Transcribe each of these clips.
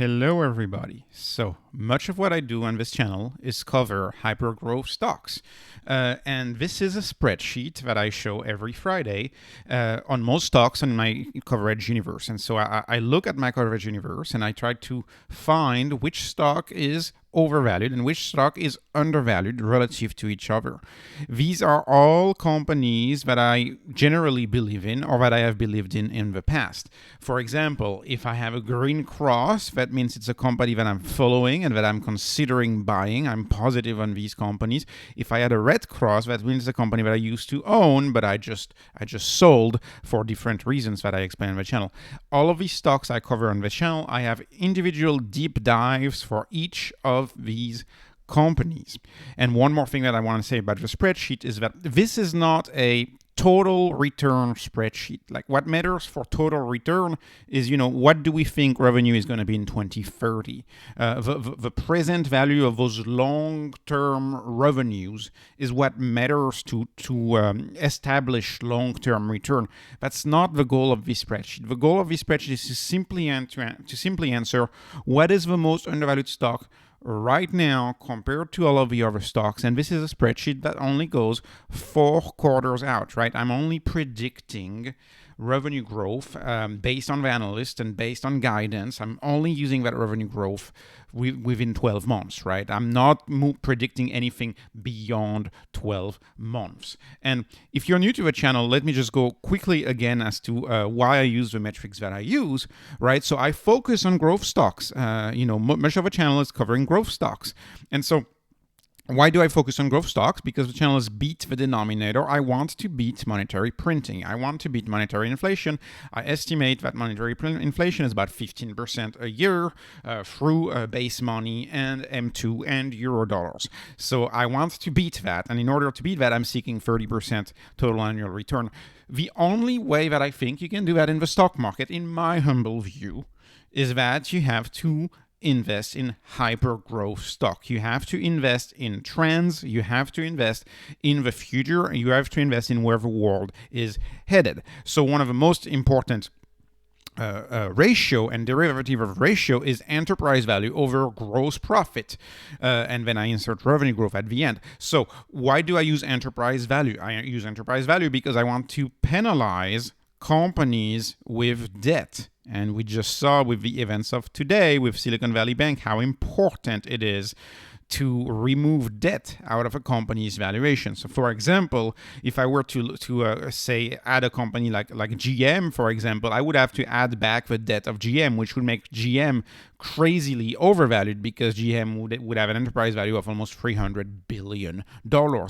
Hello everybody. So much of what I do on this channel is cover hypergrowth stocks. And this is a spreadsheet that I show every Friday on most stocks in my coverage universe. And so I look at my coverage universe and I try to find which stock is overvalued and which stock is undervalued relative to each other. These are all companies that I generally believe in or that I have believed in the past. For example, if I have a green cross, that means it's a company that I'm following and that I'm considering buying. I'm positive on these companies. If I had a red cross, that means it's a company that I used to own, but I just sold for different reasons that I explain on the channel. All of these stocks I cover on the channel, I have individual deep dives for each of these companies. And one more thing that I want to say about the spreadsheet is that this is not a total return spreadsheet. Like, what matters for total return is, what do we think revenue is going to be in 2030? The present value of those long-term revenues is what matters to establish long-term return. That's not the goal of this spreadsheet. The goal of this spreadsheet is to simply answer what is the most undervalued stock right now compared to all of the other stocks. And this is a spreadsheet that only goes 4 quarters out, right? I'm only predicting revenue growth based on the analyst and based on guidance. I'm only using that revenue growth within 12 months, right? I'm not predicting anything beyond 12 months. And if you're new to the channel, let me just go quickly again as to why I use the metrics that I use, right? So I focus on growth stocks. Much of the channel is covering growth stocks. And so why do I focus on growth stocks? Because the channel is beat the denominator. I want to beat monetary printing. I want to beat monetary inflation. I estimate that monetary inflation is about 15% a year through base money and M2 and euro dollars. So I want to beat that. And in order to beat that, I'm seeking 30% total annual return. The only way that I think you can do that in the stock market, in my humble view, is that you have to invest in hyper growth stock. You have to invest in trends. You have to invest in the future. And you have to invest in where the world is headed. So one of the most important ratio and derivative of ratio is enterprise value over gross profit. And then I insert revenue growth at the end. So why do I use enterprise value? I use enterprise value because I want to penalize companies with debt. And we just saw with the events of today with Silicon Valley Bank how important it is to remove debt out of a company's valuation. So, for example, if I were to say add a company like GM, for example, I would have to add back the debt of GM, which would make GM crazily overvalued because GM would have an enterprise value of almost $300 billion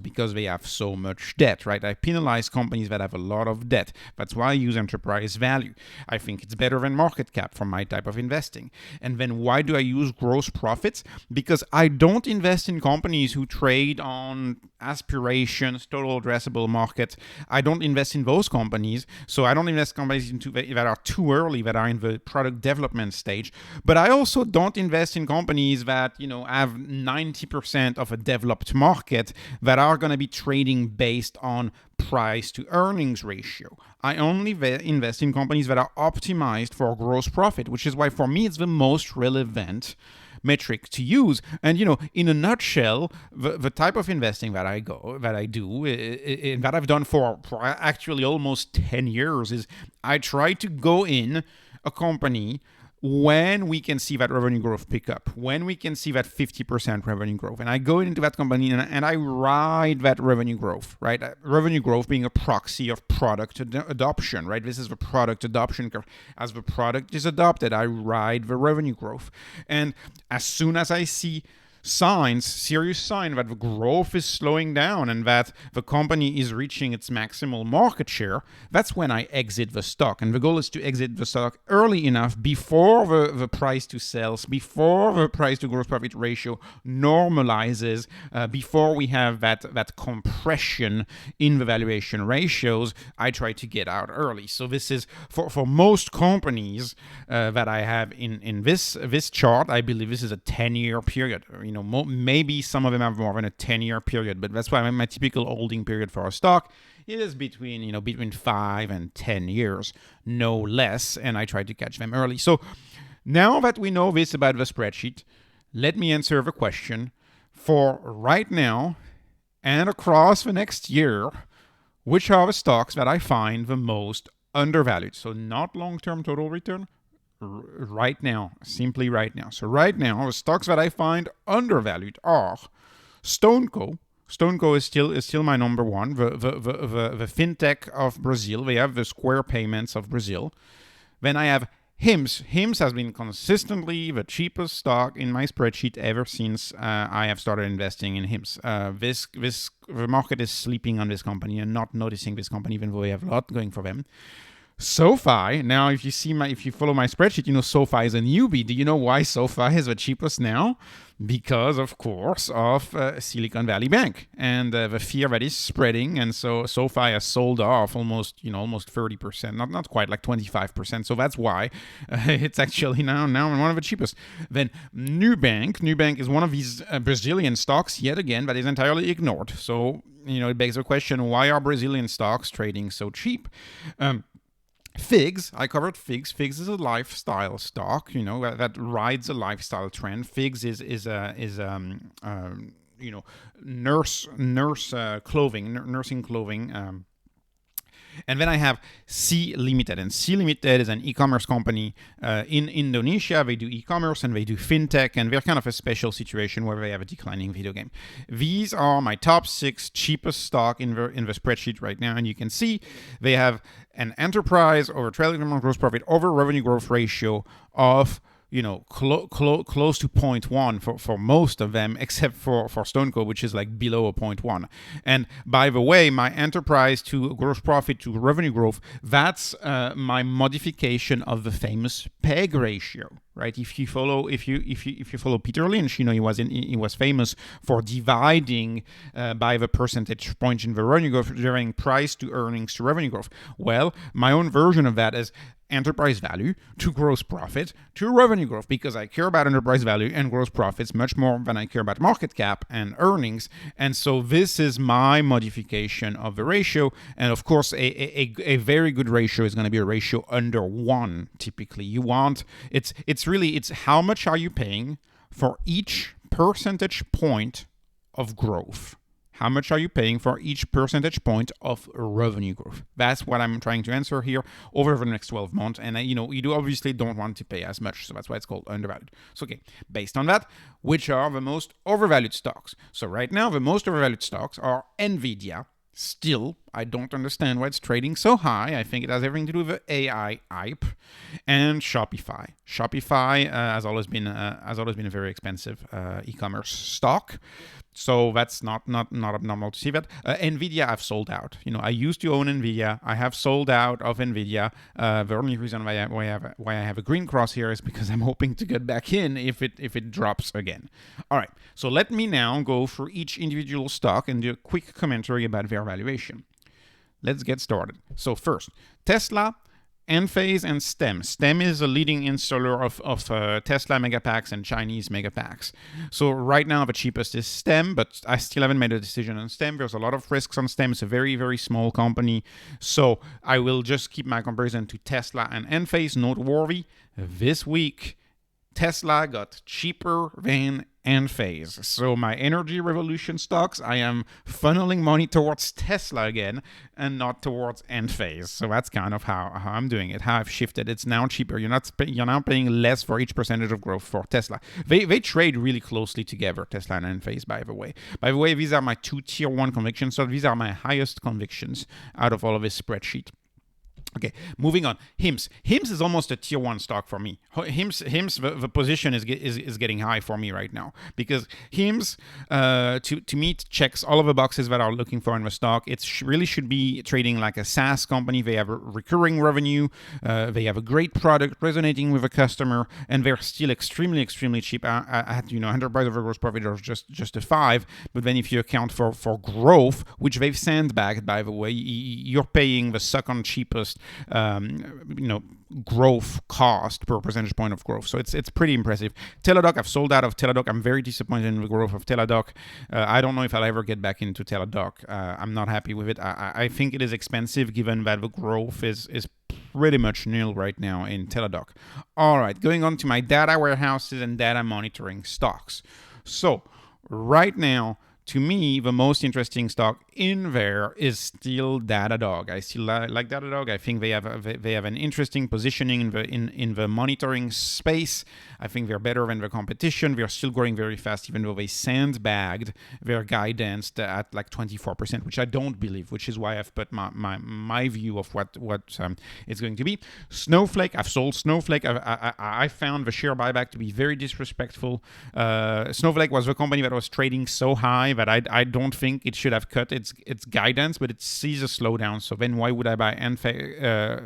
because they have so much debt, right? I penalize companies that have a lot of debt. That's why I use enterprise value. I think it's better than market cap for my type of investing. And then why do I use gross profits? Because I don't invest in companies who trade on aspirations, total addressable market. I don't invest in those companies. So I don't invest in companies that are too early, that are in the product development stage. But I also don't invest in companies that, have 90% of a developed market that are going to be trading based on price to earnings ratio. I only invest in companies that are optimized for gross profit, which is why for me it's the most relevant metric to use. And in a nutshell, the type of investing that I do, and that I've done for actually almost 10 years is I try to go in a company when we can see that revenue growth pick up, when we can see that 50% revenue growth. And I go into that company and I ride that revenue growth, right? Revenue growth being a proxy of product adoption, right? This is the product adoption curve. As the product is adopted, I ride the revenue growth. And as soon as I see serious sign that the growth is slowing down and that the company is reaching its maximal market share, that's when I exit the stock. And the goal is to exit the stock early enough before the price to sales, before the price to gross profit ratio normalizes, before we have that compression in the valuation ratios. I try to get out early. So this is for most companies that I have in this chart. I believe this is a 10-year period. Maybe some of them have more than a 10-year period, but that's why my typical holding period for a stock is between 5 and 10 years, no less, and I try to catch them early. So Now that we know this about the spreadsheet, let me answer the question for right now and across the next year, which are the stocks that I find the most undervalued? So not long-term total return, right now, simply right now. So right now, the stocks that I find undervalued are StoneCo. StoneCo is still my number one, the fintech of Brazil. They have the Square payments of Brazil. Then I have HIMS. HIMS has been consistently the cheapest stock in my spreadsheet ever since I have started investing in HIMS. The market is sleeping on this company and not noticing this company, even though they have a lot going for them. SoFi. Now, if you follow my spreadsheet, you know SoFi is a newbie. Do you know why SoFi is the cheapest now? Because, of course, of Silicon Valley Bank and the fear that is spreading. And so SoFi has sold off almost 30%, not quite, like 25%. So that's why it's actually now one of the cheapest. Then Nubank is one of these Brazilian stocks yet again that is entirely ignored. So it begs the question: why are Brazilian stocks trading so cheap? Figs, I covered Figs. Figs is a lifestyle stock, that rides a lifestyle trend. Figs is nursing clothing. And then I have C Limited. And C Limited is an e-commerce company in Indonesia. They do e-commerce and they do fintech. And they're kind of a special situation where they have a declining video game. These are my top 6 cheapest stock in the spreadsheet right now. And you can see they have an enterprise over trailing 12 month gross profit over revenue growth ratio of close to 0.1 for most of them, except for StoneCo, which is like below a 0.1. And by the way, my enterprise to gross profit to revenue growth, that's my modification of the famous PEG ratio, right? If you follow Peter Lynch, he was famous for dividing by the percentage point in the revenue growth during price to earnings to revenue growth. Well, my own version of that is enterprise value to gross profit to revenue growth, because I care about enterprise value and gross profits much more than I care about market cap and earnings. And so this is my modification of the ratio. And of course, a very good ratio is going to be a ratio under 1. Typically, you want it's how much are you paying for each percentage point of growth. How much are you paying for each percentage point of revenue growth? That's what I'm trying to answer here over the next 12 months. And you obviously don't want to pay as much. So that's why it's called undervalued. So, okay, based on that, which are the most overvalued stocks? So right now, the most overvalued stocks are Nvidia. Still, I don't understand why it's trading so high. I think it has everything to do with AI hype, and Shopify. Shopify has always been a very expensive e-commerce stock. So that's not abnormal to see that. Nvidia, I've sold out. I used to own Nvidia. I have sold out of Nvidia. The only reason why I have a green cross here is because I'm hoping to get back in if it drops again. All right. So let me now go through each individual stock and do a quick commentary about their valuation. Let's get started. So first, Tesla, Enphase, and STEM. STEM is a leading installer of Tesla Megapacks and Chinese Megapacks. So right now the cheapest is STEM, but I still haven't made a decision on STEM. There's a lot of risks on STEM. It's a very, very small company. So I will just keep my comparison to Tesla and Enphase. Noteworthy, this week, Tesla got cheaper than Enphase. So my energy revolution stocks, I am funneling money towards Tesla again and not towards Enphase. So that's kind of how I'm doing it, how I've shifted. It's now cheaper. You're now paying less for each percentage of growth for Tesla. They trade really closely together, Tesla and Enphase, by the way. By the way, these are my 2 tier 1 convictions. So these are my highest convictions out of all of this spreadsheet. Okay, moving on. HIMS. HIMS is almost a tier 1 stock for me. HIMS, the position is getting high for me right now, because HIMS, to me, checks all of the boxes that are looking for in the stock. It really should be trading like a SaaS company. They have a recurring revenue. They have a great product resonating with a customer, and they're still extremely, extremely cheap. At enterprise over gross profit are just a 5. But then if you account for growth, which they've sandbagged, by the way, you're paying the second cheapest growth cost per percentage point of growth. So it's pretty impressive. Teladoc, I've sold out of Teladoc. I'm very disappointed in the growth of Teladoc. I don't know if I'll ever get back into Teladoc. I'm not happy with it. I think it is expensive given that the growth is pretty much nil right now in Teladoc. All right, going on to my data warehouses and data monitoring stocks. So right now, to me, the most interesting stock in there is still Datadog. I still like Datadog. I think they have an interesting positioning in the monitoring space. I think they're better than the competition. They're still growing very fast, even though they sandbagged their guidance at like 24%, which I don't believe, which is why I've put my view of what it's going to be. Snowflake, I've sold Snowflake. I found the share buyback to be very disrespectful. Snowflake was the company that was trading so high that I don't think it should have cut its guidance, but it sees a slowdown. So then why would I buy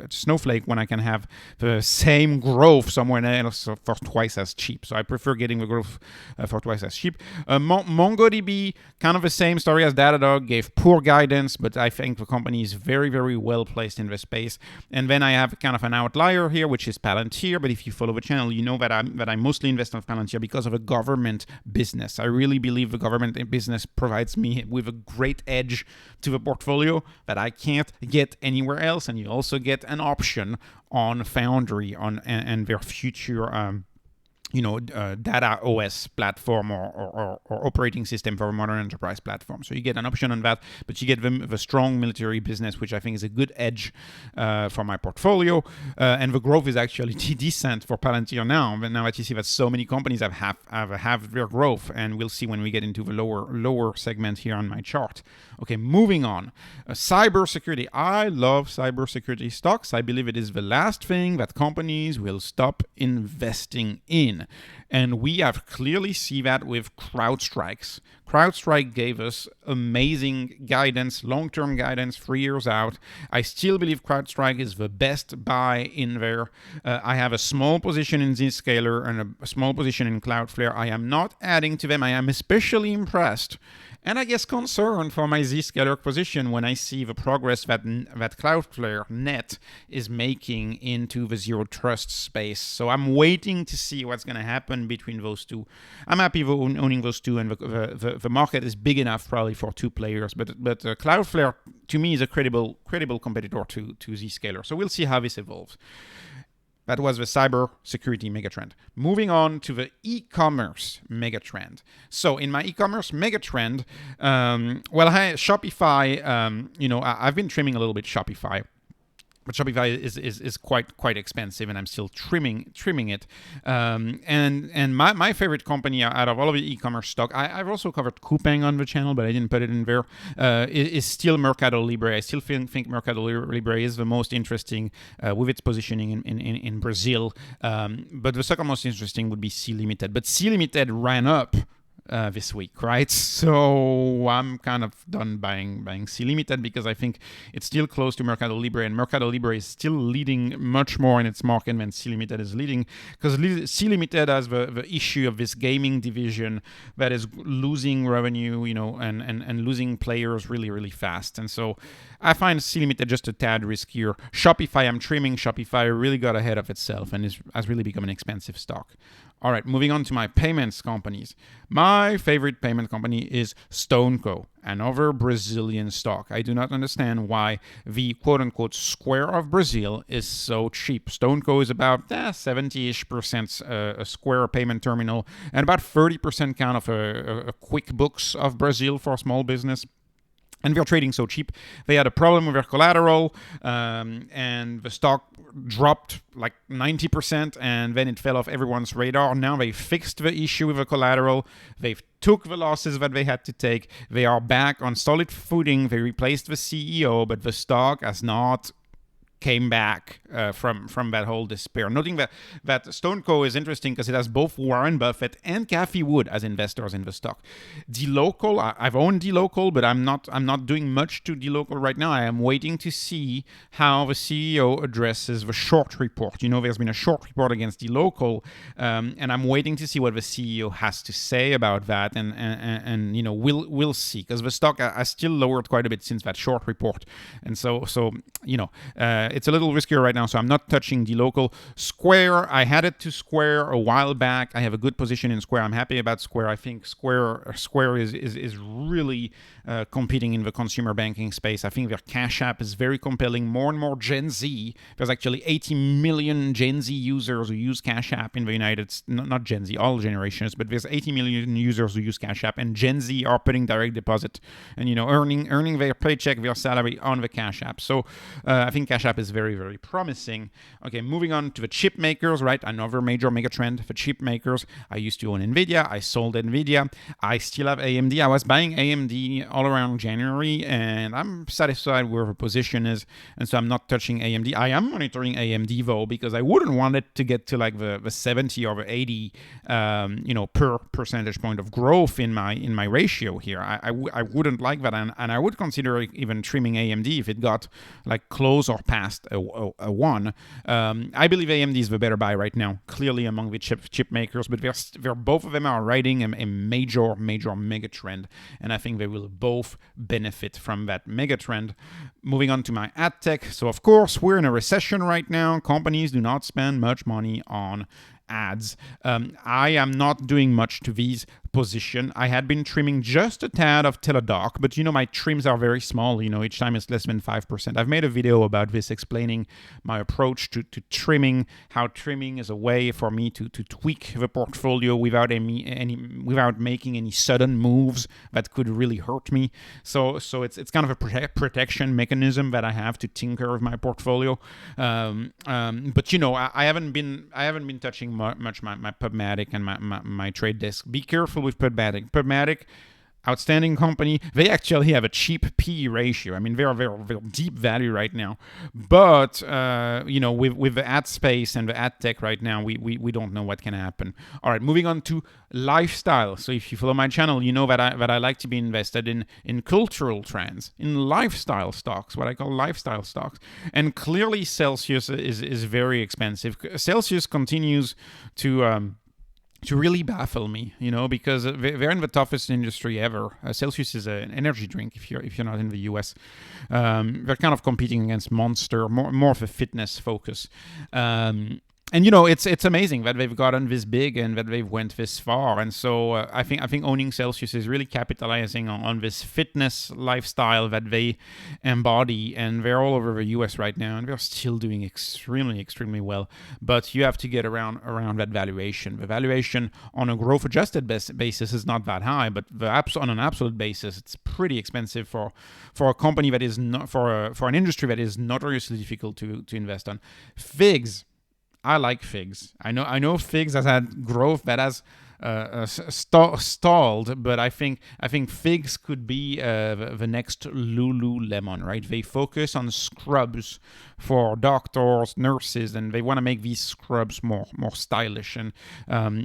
Snowflake when I can have the same growth somewhere else for twice as cheap? So I prefer getting the growth for twice as cheap. MongoDB, kind of the same story as Datadog, gave poor guidance, but I think the company is very, very well placed in the space. And then I have kind of an outlier here, which is Palantir. But if you follow the channel, you know that I mostly invest in Palantir because of a government business. I really believe the government business provides me with a great edge to the portfolio that I can't get anywhere else. And you also get an option on Foundry and their future data OS platform or operating system for a modern enterprise platform. So you get an option on that, but you get the strong military business, which I think is a good edge for my portfolio. And the growth is actually decent for Palantir now. But now that you see that so many companies have their growth, and we'll see when we get into the lower segment here on my chart. Okay, moving on. Cybersecurity. I love cybersecurity stocks. I believe it is the last thing that companies will stop investing in. And we have clearly seen that with CrowdStrike. CrowdStrike gave us amazing guidance, long-term guidance, 3 years out. I still believe CrowdStrike is the best buy in there. I have a small position in Zscaler and a small position in Cloudflare. I am not adding to them. I am especially impressed and I guess concerned for my Zscaler position when I see the progress that Cloudflare Net is making into the zero trust space. So I'm waiting to see what's going to happen between those two. I'm happy owning those two, and the market is big enough probably for two players. But Cloudflare to me is a credible competitor to Zscaler. So we'll see how this evolves. That was the cybersecurity megatrend. Moving on to the e-commerce megatrend. So in my e-commerce megatrend, Shopify, I've been trimming a little bit Shopify. But Shopify is quite expensive, and I'm still trimming it. And my favorite company out of all of the e-commerce stock, I've also covered Coupang on the channel, but I didn't put it in there, is still MercadoLibre. I still think MercadoLibre is the most interesting with its positioning in Brazil. But the second most interesting would be C Limited. But C Limited ran up this week, right? So I'm kind of done buying C Limited because I think it's still close to MercadoLibre, and MercadoLibre is still leading much more in its market than C Limited is leading, because C Limited has the issue of this gaming division that is losing revenue, and losing players really, really fast. And so I find C Limited just a tad riskier. Shopify, I'm trimming. Shopify really got ahead of itself and has really become an expensive stock. All right, moving on to my payments companies. My favorite payment company is StoneCo, another Brazilian stock. I do not understand why the quote-unquote Square of Brazil is so cheap. StoneCo is about 70-ish% a Square payment terminal and about 30% kind of a QuickBooks of Brazil for small business. And they're trading so cheap. They had a problem with their collateral, and the stock dropped like 90%, and then it fell off everyone's radar. Now they fixed the issue with the collateral. They've took the losses that they had to take. They are back on solid footing. They replaced the CEO, but the stock has not came back from that whole despair. Noting that StoneCo is interesting because it has both Warren Buffett and Cathie Wood as investors in the stock. DLocal, I've owned DLocal, but I'm not doing much to DLocal right now. I am waiting to see how the CEO addresses the short report. There's been a short report against DLocal, and I'm waiting to see what the CEO has to say about that. And we'll see, because the stock has still lowered quite a bit since that short report. And so it's a little riskier right now, so I'm not touching DLocal. Square, I had it to Square a while back. I have a good position in Square. I'm happy about Square. I think Square is really competing in the consumer banking space. I think their Cash App is very compelling. More and more Gen Z. There's actually 80 million Gen Z users who use Cash App in the United States. Not Gen Z, all generations, but there's 80 million users who use Cash App, and Gen Z are putting direct deposit and earning their paycheck, their salary on the Cash App. So I think Cash App is very, very promising. Okay, moving on to the chip makers, right? Another major mega trend for chip makers. I used to own Nvidia. I sold Nvidia. I still have AMD. I was buying AMD all around January, and I'm satisfied where the position is, and so I'm not touching AMD. I am monitoring AMD though, because I wouldn't want it to get to like the 70 or the 80 per percentage point of growth in my ratio here. I wouldn't like that, and I would consider even trimming AMD if it got like close or past a 1. I believe AMD is the better buy right now, clearly among the chip makers, but they're both of them are riding a major mega trend, and I think they will both benefit from that mega trend. Moving on to my ad tech. So of course we're in a recession right now. Companies do not spend much money on ads. I am not doing much to these position. I had been trimming just a tad of Teladoc, but my trims are very small. Each time it's less than 5%. I've made a video about this explaining my approach to trimming, how trimming is a way for me to tweak the portfolio without making any sudden moves that could really hurt me. So it's kind of a protection mechanism that I have to tinker with my portfolio. But I haven't been touching much my Pubmatic and my trade desk. Be careful with Pubmatic. Pubmatic, outstanding company. They actually have a cheap PE ratio. I mean, they're very deep value right now. But with the ad space and the ad tech right now, we don't know what can happen. All right, moving on to lifestyle. So if you follow my channel, you know that I like to be invested in cultural trends, in lifestyle stocks, what I call lifestyle stocks. And clearly, Celsius is very expensive. Celsius continues to really baffle me, because they're in the toughest industry ever. Celsius is an energy drink if you're not in the US. They're kind of competing against Monster, more of a fitness focus. And it's amazing that they've gotten this big and that they've went this far. And so I think owning Celsius is really capitalizing on this fitness lifestyle that they embody. And they're all over the US right now, and they're still doing extremely well. But you have to get around that valuation. The valuation on a growth adjusted basis is not that high, but on an absolute basis, it's pretty expensive for a company that is not for an industry that is notoriously difficult to invest on. Figs. I like Figs. I know Figs has had growth that has stalled, but I think Figs could be the next Lululemon, right? They focus on scrubs for doctors, nurses, and they want to make these scrubs more stylish. And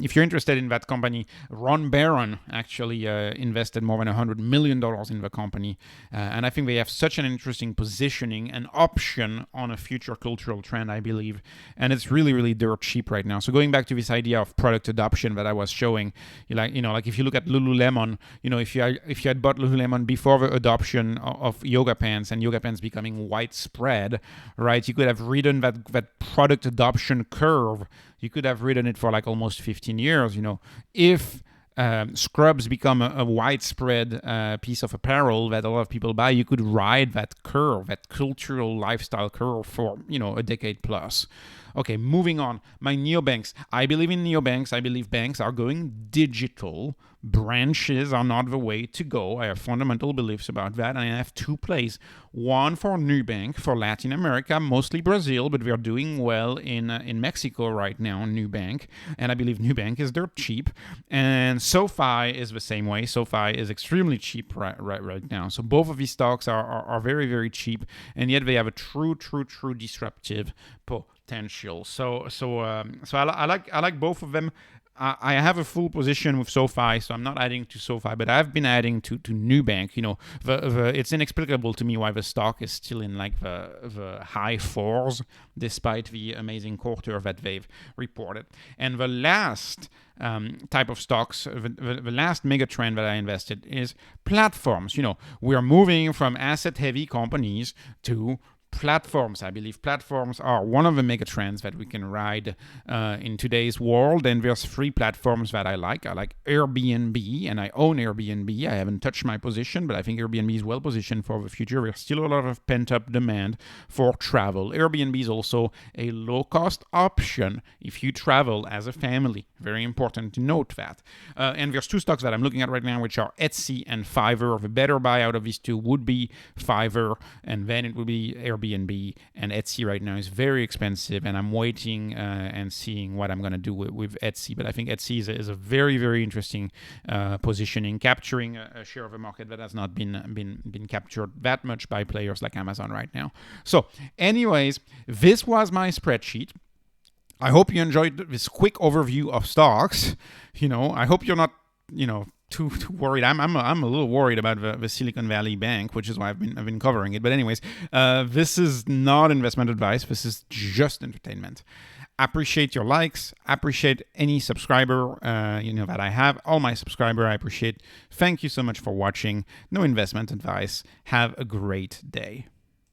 if you're interested in that company, Ron Barron actually invested more than $100 million in the company, and I think they have such an interesting positioning and option on a future cultural trend, I believe, and it's really dirt cheap right now. So going back to this idea of product adoption that I was showing, like if you look at Lululemon, if you had bought Lululemon before the adoption of yoga pants and yoga pants becoming widespread, right? You could have ridden that product adoption curve. You could have ridden it for like almost 15 years. If scrubs become a widespread piece of apparel that a lot of people buy, you could ride that curve, that cultural lifestyle curve for a decade plus. Okay, moving on. My neobanks. I believe in neobanks. I believe banks are going digital. Branches are not the way to go. I have fundamental beliefs about that. And I have two plays. One for Nubank, for Latin America, mostly Brazil, but we're doing well in Mexico right now, Nubank. And I believe Nubank is dirt cheap. And SoFi is the same way. SoFi is extremely cheap right now. So both of these stocks are very cheap. And yet they have a true disruptive potential. So I like both of them. I have a full position with SoFi, so I'm not adding to SoFi, but I've been adding to Nubank. It's inexplicable to me why the stock is still in like the high fours, despite the amazing quarter that they've reported. And the last type of stocks, the last mega trend that I invested is platforms. We are moving from asset-heavy companies to platforms. I believe platforms are one of the mega trends that we can ride in today's world. And there's 3 platforms that I like. I like Airbnb, and I own Airbnb. I haven't touched my position, but I think Airbnb is well positioned for the future. There's still a lot of pent-up demand for travel. Airbnb is also a low-cost option if you travel as a family. Very important to note that. And there's 2 stocks that I'm looking at right now, which are Etsy and Fiverr. The better buy out of these 2 would be Fiverr, and then it would be Airbnb. And Etsy right now is very expensive, and I'm waiting and seeing what I'm going to do with Etsy. But I think Etsy is a very, very interesting positioning, capturing a share of a market that has not been captured that much by players like Amazon right now. So anyways, this was my spreadsheet. I hope you enjoyed this quick overview of stocks. I hope you're not, too worried. I'm a little worried about the Silicon Valley Bank, which is why I've been covering it. But anyways, this is not investment advice. This is just entertainment. Appreciate your likes. Appreciate any subscriber that I have. All my subscribers I appreciate. Thank you so much for watching. No investment advice. Have a great day.